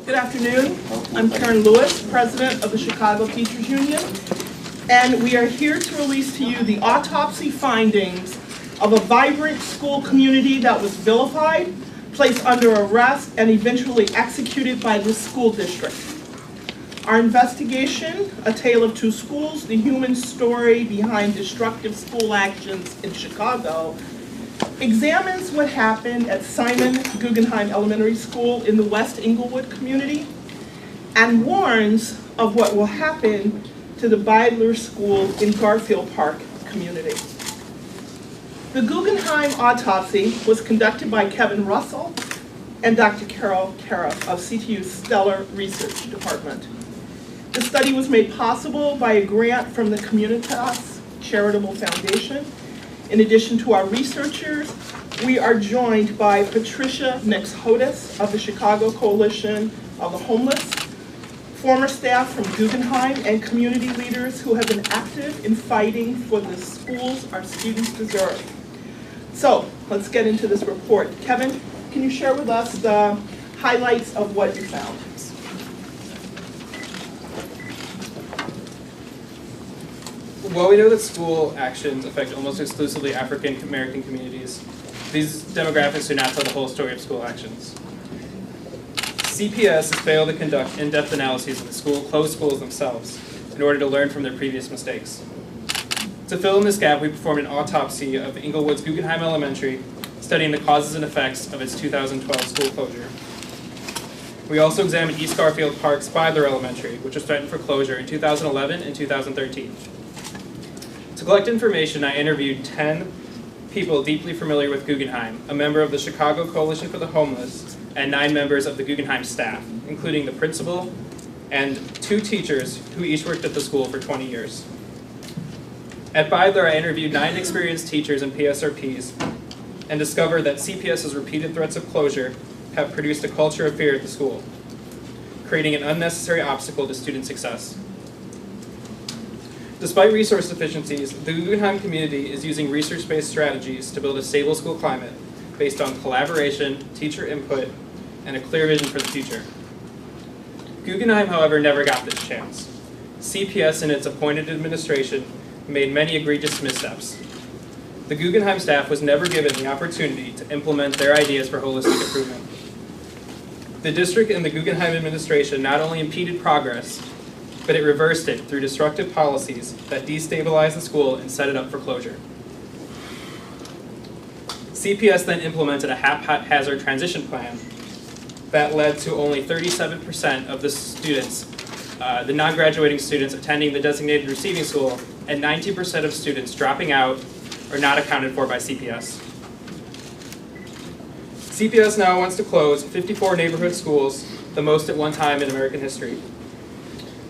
Good afternoon. I'm Karen Lewis, President of the Chicago Teachers Union, and we are here to release to you the autopsy findings of a vibrant school community that was vilified, placed under arrest, and eventually executed by the school district. Our investigation, A Tale of Two Schools, the human story behind destructive school actions in Chicago, examines what happened at Simon Guggenheim Elementary School in the West Englewood community and warns of what will happen to the Beidler School in Garfield Park community. The Guggenheim autopsy was conducted by Kevin Russell and Dr. Carol Cariff of CTU's Stellar Research Department. The study was made possible by a grant from the Communitas Charitable Foundation. In addition to our researchers, we are joined by Patricia Nix-Hodis of the Chicago Coalition of the Homeless, former staff from Guggenheim, and community leaders who have been active in fighting for the schools our students deserve. So let's get into this report. Kevin, can you share with us the highlights of what you found? While we know that school actions affect almost exclusively African American communities, these demographics do not tell the whole story of school actions. CPS has failed to conduct in-depth analyses of the closed schools themselves in order to learn from their previous mistakes. To fill in this gap, we performed an autopsy of Englewood's Guggenheim Elementary, studying the causes and effects of its 2012 school closure. We also examined East Garfield Park's Beidler Elementary, which was threatened for closure in 2011 and 2013. To collect information, I interviewed 10 people deeply familiar with Guggenheim, a member of the Chicago Coalition for the Homeless, and 9 members of the Guggenheim staff, including the principal and 2 teachers who each worked at the school for 20 years. At Beidler, I interviewed 9 experienced teachers and PSRPs and discovered that CPS's repeated threats of closure have produced a culture of fear at the school, creating an unnecessary obstacle to student success. Despite resource deficiencies, the Guggenheim community is using research-based strategies to build a stable school climate based on collaboration, teacher input, and a clear vision for the future. Guggenheim, however, never got this chance. CPS and its appointed administration made many egregious missteps. The Guggenheim staff was never given the opportunity to implement their ideas for holistic improvement. The district and the Guggenheim administration not only impeded progress, but it reversed it through destructive policies that destabilized the school and set it up for closure. CPS then implemented a haphazard transition plan that led to only 37% of the students, the non-graduating students attending the designated receiving school, and 90% of students dropping out or not accounted for by CPS. CPS now wants to close 54 neighborhood schools, the most at one time in American history.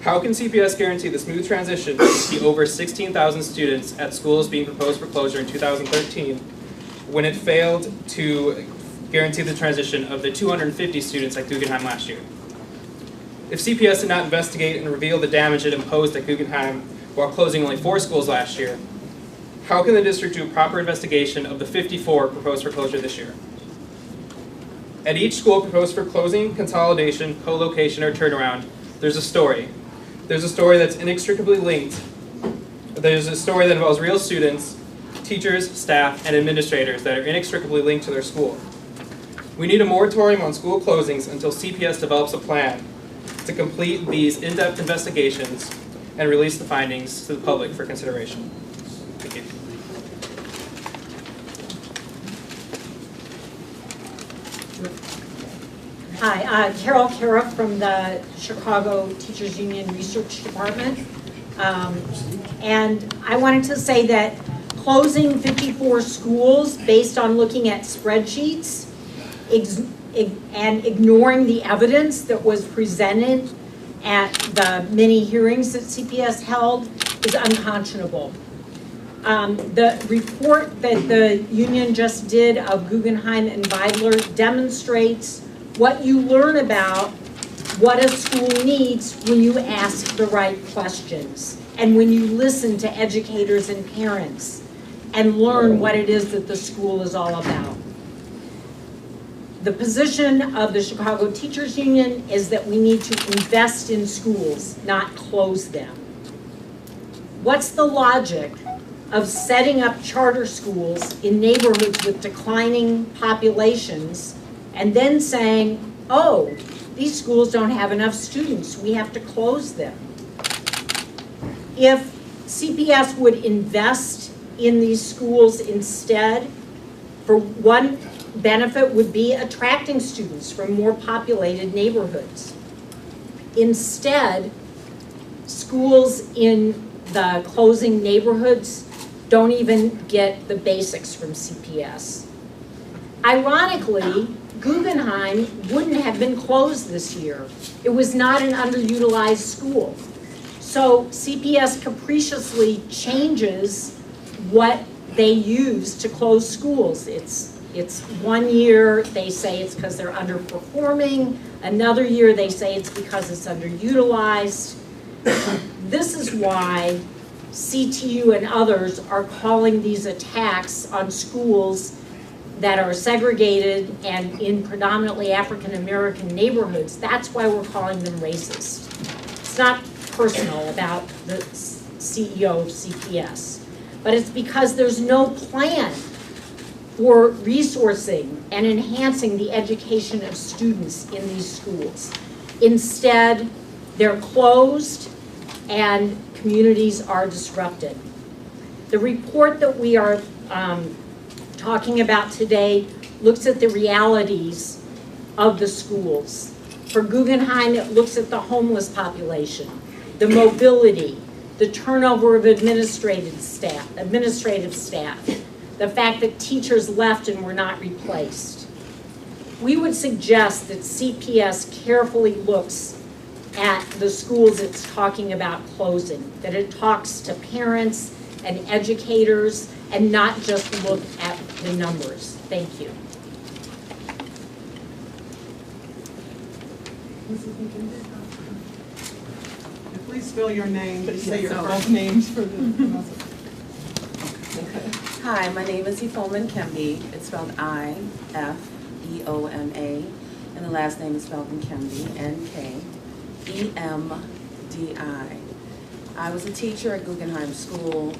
How can CPS guarantee the smooth transition of the over 16,000 students at schools being proposed for closure in 2013 when it failed to guarantee the transition of the 250 students at Guggenheim last year? If CPS did not investigate and reveal the damage it imposed at Guggenheim while closing only 4 schools last year, how can the district do a proper investigation of the 54 proposed for closure this year? At each school proposed for closing, consolidation, co-location, or turnaround, there's a story. There's a story that's inextricably linked. There's a story that involves real students, teachers, staff, and administrators that are inextricably linked to their school. We need a moratorium on school closings until CPS develops a plan to complete these in-depth investigations and release the findings to the public for consideration. Thank you. Hi, Carol Cariff from the Chicago Teachers Union Research Department. And I wanted to say that closing 54 schools based on looking at spreadsheets and ignoring the evidence that was presented at the many hearings that CPS held is unconscionable. The report that the union just did of Guggenheim and Beidler demonstrates what you learn about what a school needs when you ask the right questions and when you listen to educators and parents and learn what it is that the school is all about. The position of the Chicago Teachers Union is that we need to invest in schools, not close them. What's the logic of setting up charter schools in neighborhoods with declining populations and then saying, oh, these schools don't have enough students, we have to close them? If CPS would invest in these schools instead, for one benefit would be attracting students from more populated neighborhoods. Instead, schools in the closing neighborhoods don't even get the basics from CPS. Ironically, Guggenheim wouldn't have been closed this year. It was not an underutilized school. So CPS capriciously changes what they use to close schools. It's 1 year they say it's because they're underperforming, another year they say it's because it's underutilized. This is why CTU and others are calling these attacks on schools that are segregated and in predominantly African American neighborhoods. That's why we're calling them racist. It's not personal about the CEO of CPS, but it's because there's no plan for resourcing and enhancing the education of students in these schools. Instead, they're closed and communities are disrupted. The report that we are talking about today looks at the realities of the schools. For Guggenheim, it looks at the homeless population, the mobility, the turnover of administrative staff, the fact that teachers left and were not replaced. We would suggest that CPS carefully looks at the schools it's talking about closing, that it talks to parents and educators and not just look at the numbers. Thank you. Please spell your name, but say your both names for the. Hi, my name is Ifeoma Nkembi. It's spelled I-F-E-O-M-A, and the last name is spelled Nkembi, N-K-E-M-D-I. I was a teacher at Guggenheim School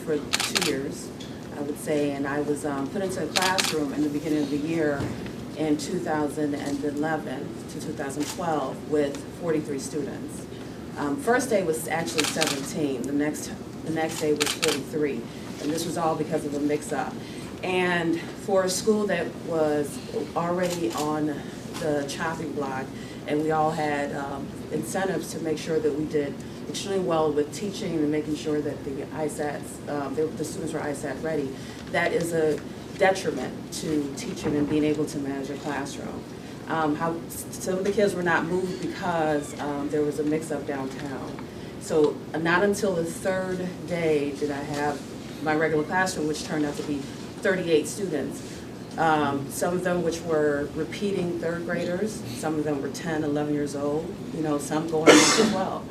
for 2 years, I would say, and I was put into a classroom in the beginning of the year in 2011 to 2012 with 43 students. First day was actually 17. The next day was 43. And this was all because of a mix-up. And for a school that was already on the chopping block, and we all had incentives to make sure that we did extremely well with teaching and making sure that the ISATs, the students were ISAT ready, that is a detriment to teaching and being able to manage a classroom. Some of the kids were not moved because there was a mix-up downtown. So not until the third day did I have my regular classroom, which turned out to be 38 students. Some of them which were repeating third graders, some of them were 10, 11 years old, some going on to 12.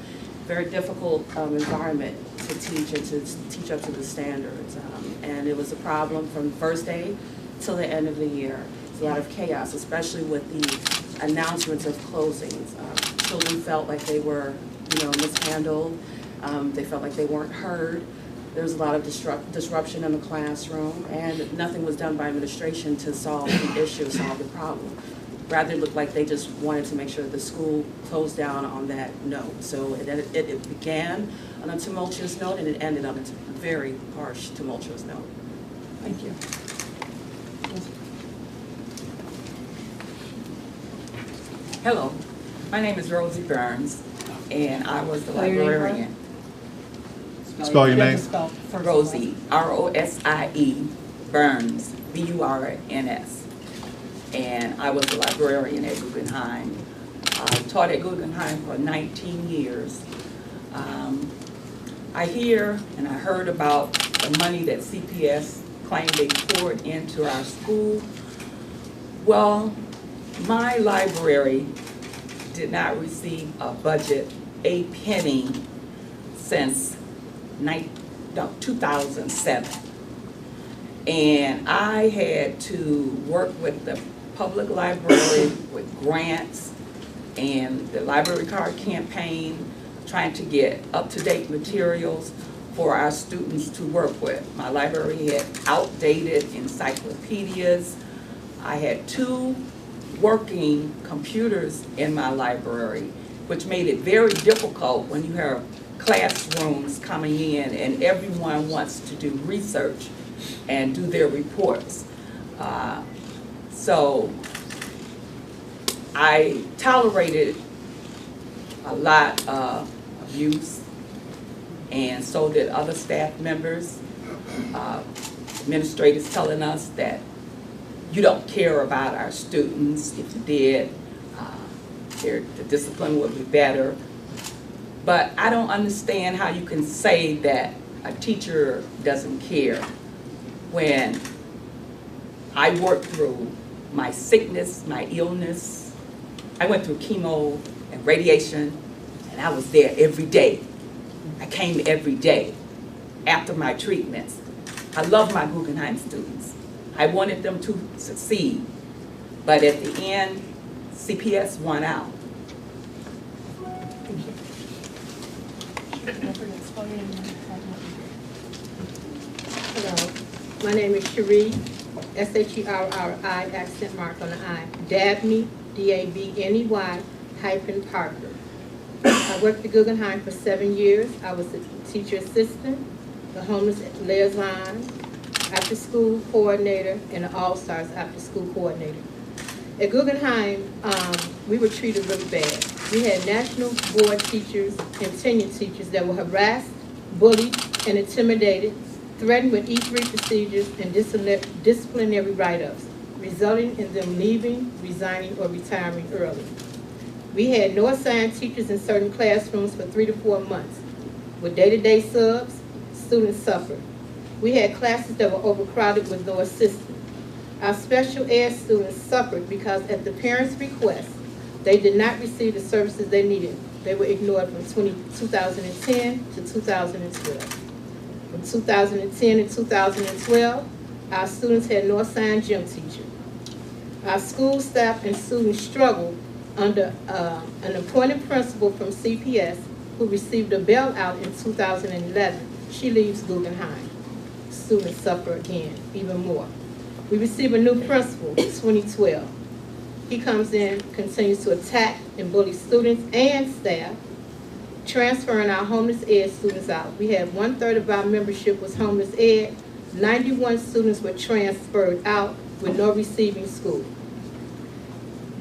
Very difficult environment to teach and to teach up to the standards. And it was a problem from the first day till the end of the year. It's a lot of chaos, especially with the announcements of closings. Children felt like they were mishandled. They felt like they weren't heard. There was a lot of disruption in the classroom, and nothing was done by administration to solve the issue, solve the problem. Rather, it looked like they just wanted to make sure the school closed down on that note. So it began on a tumultuous note, and it ended on a very harsh, tumultuous note. Thank you. Hello, my name is Rosie Burns, and I was the librarian. Spell your name. Rosie, R-O-S-I-E, Burns, B-U-R-N-S. And I was the librarian at Guggenheim. I taught at Guggenheim for 19 years. I hear and I heard about the money that CPS claimed they poured into our school. Well, my library did not receive a budget, a penny, since 2007. And I had to work with the public library with grants and the library card campaign, trying to get up-to-date materials for our students to work with. My library had outdated encyclopedias. I had 2 working computers in my library, which made it very difficult when you have classrooms coming in and everyone wants to do research and do their reports. So I tolerated a lot of abuse, and so did other staff members. Administrators telling us that you don't care about our students. If you did, the discipline would be better. But I don't understand how you can say that a teacher doesn't care when I worked through my sickness, my illness. I went through chemo and radiation, and I was there every day. I came every day after my treatments. I love my Guggenheim students. I wanted them to succeed. But at the end, CPS won out. Hello, my name is Cherie, S-H-E-R-R-I, accent mark on the I, Dabney, D-A-B-N-E-Y, hyphen Parker. I worked at Guggenheim for 7 years. I was a teacher assistant, the homeless liaison, after-school coordinator, and an all-stars after-school coordinator. At Guggenheim, we were treated really bad. We had national board teachers and tenured teachers that were harassed, bullied, and intimidated, threatened with E3 procedures and disciplinary write-ups, resulting in them leaving, resigning, or retiring early. We had no assigned teachers in certain classrooms for 3 to 4 months. With day-to-day subs, students suffered. We had classes that were overcrowded with no assistants. Our special ed students suffered because at the parents' request, they did not receive the services they needed. They were ignored from 2010 to 2012. From 2010 to 2012, our students had no assigned gym teacher. Our school staff and students struggled under an appointed principal from CPS who received a bailout in 2011. She leaves Guggenheim. Students suffer again, even more. We receive a new principal in 2012. He comes in, continues to attack and bully students and staff, transferring our homeless ed students out. We had 1/3 of our membership was homeless ed. 91 students were transferred out with no receiving school.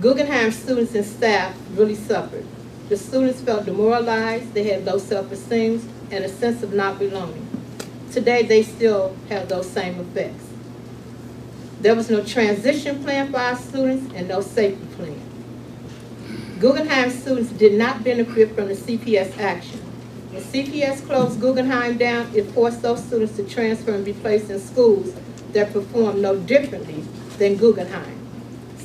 Guggenheim students and staff really suffered. The students felt demoralized, they had low self-esteem, and a sense of not belonging. Today, they still have those same effects. There was no transition plan for our students and no safety plan. Guggenheim students did not benefit from the CPS action. When CPS closed Guggenheim down, it forced those students to transfer and be placed in schools that perform no differently than Guggenheim.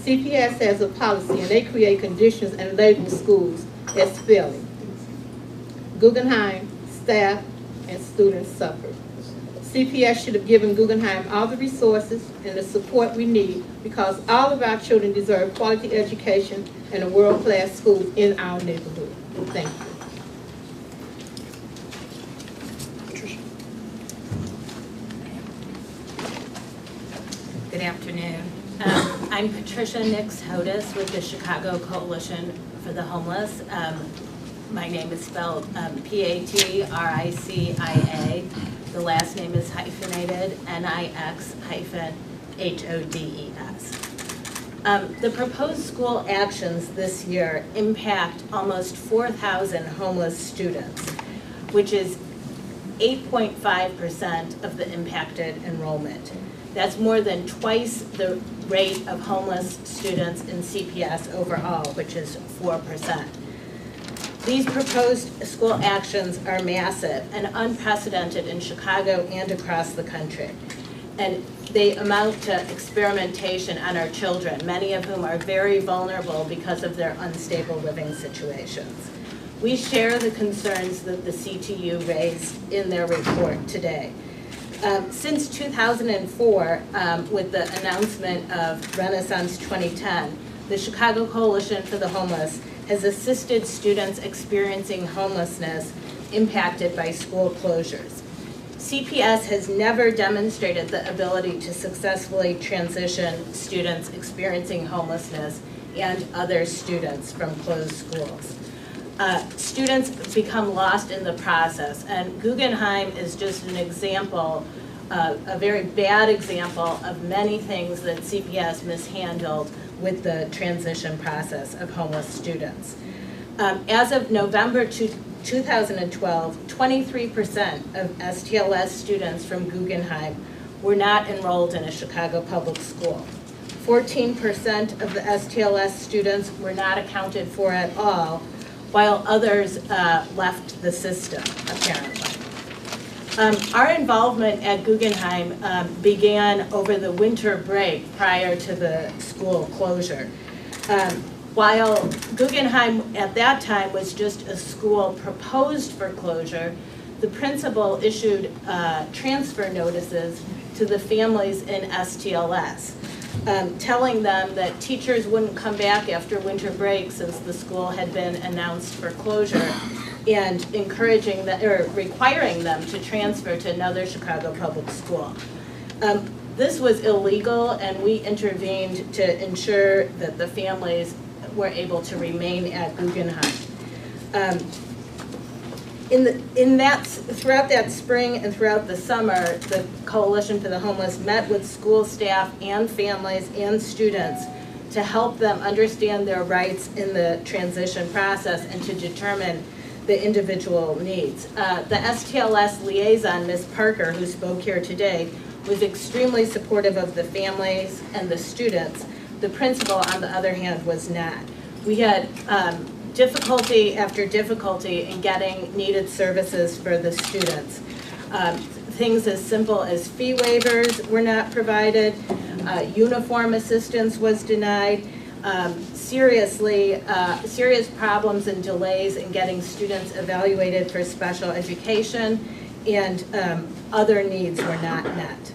CPS has a policy and they create conditions and label schools as failing. Guggenheim staff and students suffered. CPS should have given Guggenheim all the resources and the support we need because all of our children deserve quality education and a world-class school in our neighborhood. Thank you. Good afternoon. I'm Patricia Nix Hodis with the Chicago Coalition for the Homeless. My name is spelled P-A-T-R-I-C-I-A. The last name is hyphenated, N-I-X-H-O-D-E-S. The proposed school actions this year impact almost 4,000 homeless students, which is 8.5% of the impacted enrollment. That's more than twice the rate of homeless students in CPS overall, which is 4%. These proposed school actions are massive and unprecedented in Chicago and across the country. And they amount to experimentation on our children, many of whom are very vulnerable because of their unstable living situations. We share the concerns that the CTU raised in their report today. Since 2004, with the announcement of Renaissance 2010, the Chicago Coalition for the Homeless has assisted students experiencing homelessness impacted by school closures. CPS has never demonstrated the ability to successfully transition students experiencing homelessness and other students from closed schools. Students become lost in the process, and Guggenheim is just an example, a very bad example of many things that CPS mishandled with the transition process of homeless students. As of November 2012, 23% of STLS students from Guggenheim were not enrolled in a Chicago public school. 14% of the STLS students were not accounted for at all, while others left the system, apparently. Our involvement at Guggenheim began over the winter break prior to the school closure. While Guggenheim at that time was just a school proposed for closure, the principal issued transfer notices to the families in STLS, telling them that teachers wouldn't come back after winter break since the school had been announced for closure, and encouraging them, or requiring them to transfer to another Chicago public school. This was illegal, and we intervened to ensure that the families were able to remain at Guggenheim. Throughout that spring and throughout the summer, the Coalition for the Homeless met with school staff and families and students to help them understand their rights in the transition process and to determine the individual needs. The STLS liaison, Ms. Parker, who spoke here today, was extremely supportive of the families and the students. The principal, on the other hand, was not. We had difficulty after difficulty in getting needed services for the students. Things as simple as fee waivers were not provided, uniform assistance was denied, serious problems and delays in getting students evaluated for special education, and other needs were not met.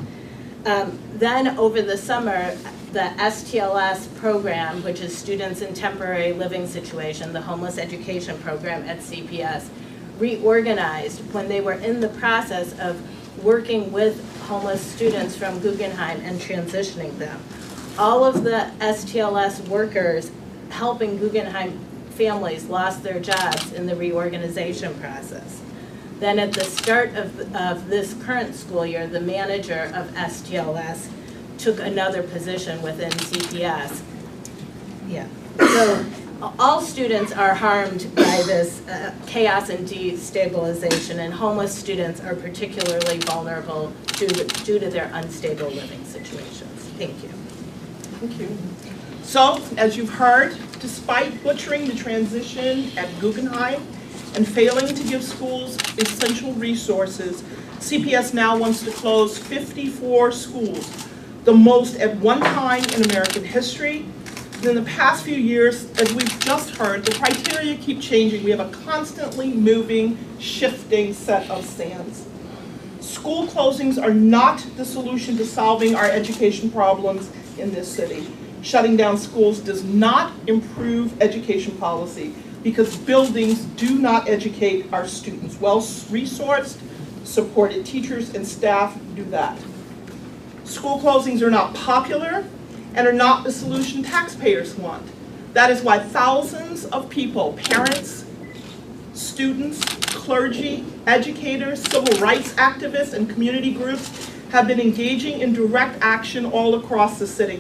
Then over the summer, the STLS program, which is Students in Temporary Living Situation, the homeless education program at CPS, reorganized when they were in the process of working with homeless students from Guggenheim and transitioning them. All of the STLS workers helping Guggenheim families lost their jobs in the reorganization process. Then at the start of this current school year, the manager of STLS took another position within CPS. Yeah. So all students are harmed by this chaos and destabilization, and homeless students are particularly vulnerable due to their unstable living situations. Thank you. Thank you. So, as you've heard, despite butchering the transition at Guggenheim and failing to give schools essential resources, CPS now wants to close 54 schools, the most at one time in American history. In the past few years, as we've just heard, the criteria keep changing. We have a constantly moving, shifting set of sands. School closings are not the solution to solving our education problems in this city. Shutting down schools does not improve education policy because buildings do not educate our students. Well-resourced, supported teachers and staff do that. School closings are not popular and are not the solution taxpayers want. That is why thousands of people, parents, students, clergy, educators, civil rights activists, and community groups have been engaging in direct action all across the city.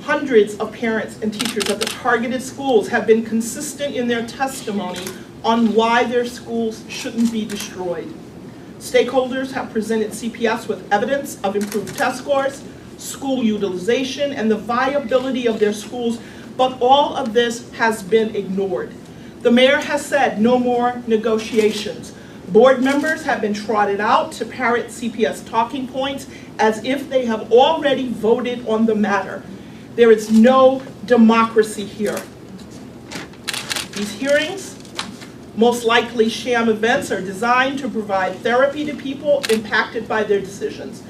Hundreds of parents and teachers at the targeted schools have been consistent in their testimony on why their schools shouldn't be destroyed. Stakeholders have presented CPS with evidence of improved test scores, school utilization, and the viability of their schools, but all of this has been ignored. The mayor has said no more negotiations. Board members have been trotted out to parrot CPS talking points as if they have already voted on the matter. There is no democracy here. These hearings Most likely sham events are designed to provide therapy to people impacted by their decisions.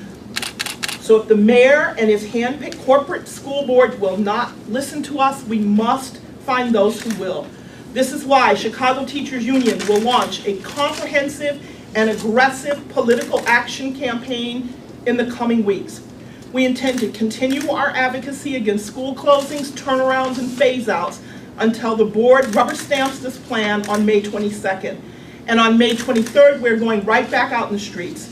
So if the mayor and his hand-picked corporate school board will not listen to us, we must find those who will. This is why Chicago Teachers Union will launch a comprehensive and aggressive political action campaign in the coming weeks. We intend to continue our advocacy against school closings, turnarounds, and phase-outs until the board rubber stamps this plan on May 22nd. And on May 23rd, we're going right back out in the streets.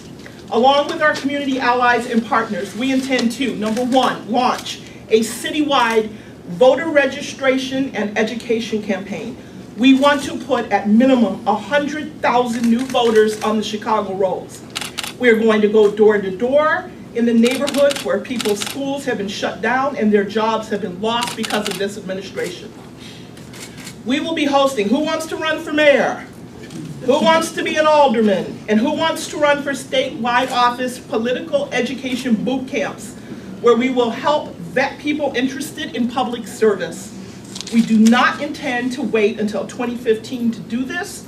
Along with our community allies and partners, we intend to, number one, launch a citywide voter registration and education campaign. We want to put at minimum 100,000 new voters on the Chicago rolls. We are going to go door to door in the neighborhoods where people's schools have been shut down and their jobs have been lost because of this administration. We will be hosting Who Wants to Run for Mayor? Who wants to be an alderman? And who wants to run for statewide office political education boot camps, where we will help vet people interested in public service. We do not intend to wait until 2015 to do this.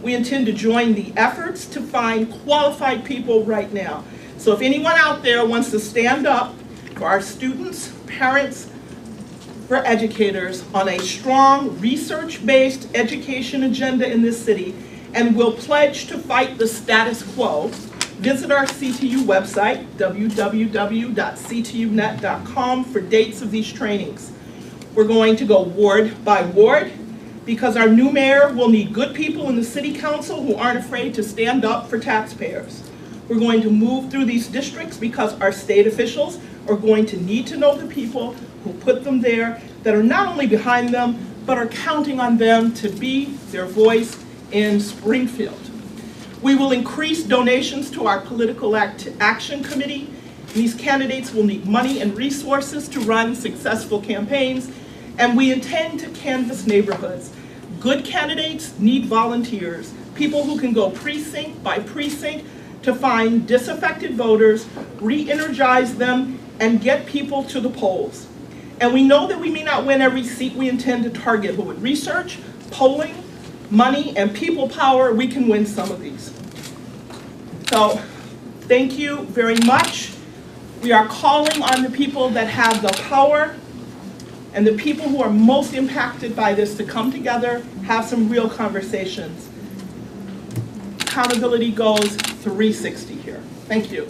We intend to join the efforts to find qualified people right now. So if anyone out there wants to stand up for our students, parents, for educators on a strong research-based education agenda in this city, and will pledge to fight the status quo, visit our CTU website, www.ctunet.com, for dates of these trainings. We're going to go ward by ward because our new mayor will need good people in the city council who aren't afraid to stand up for taxpayers. We're going to move through these districts because our state officials are going to need to know the people who put them there, that are not only behind them, but are counting on them to be their voice in Springfield. We will increase donations to our political action committee. These candidates will need money and resources to run successful campaigns, and we intend to canvass neighborhoods. Good candidates need volunteers, people who can go precinct by precinct to find disaffected voters, re-energize them, and get people to the polls. And we know that we may not win every seat we intend to target, but with research, polling, money, and people power, we can win some of these. So, thank you very much. We are calling on the people that have the power and the people who are most impacted by this to come together, have some real conversations. Accountability goes 360 here. Thank you.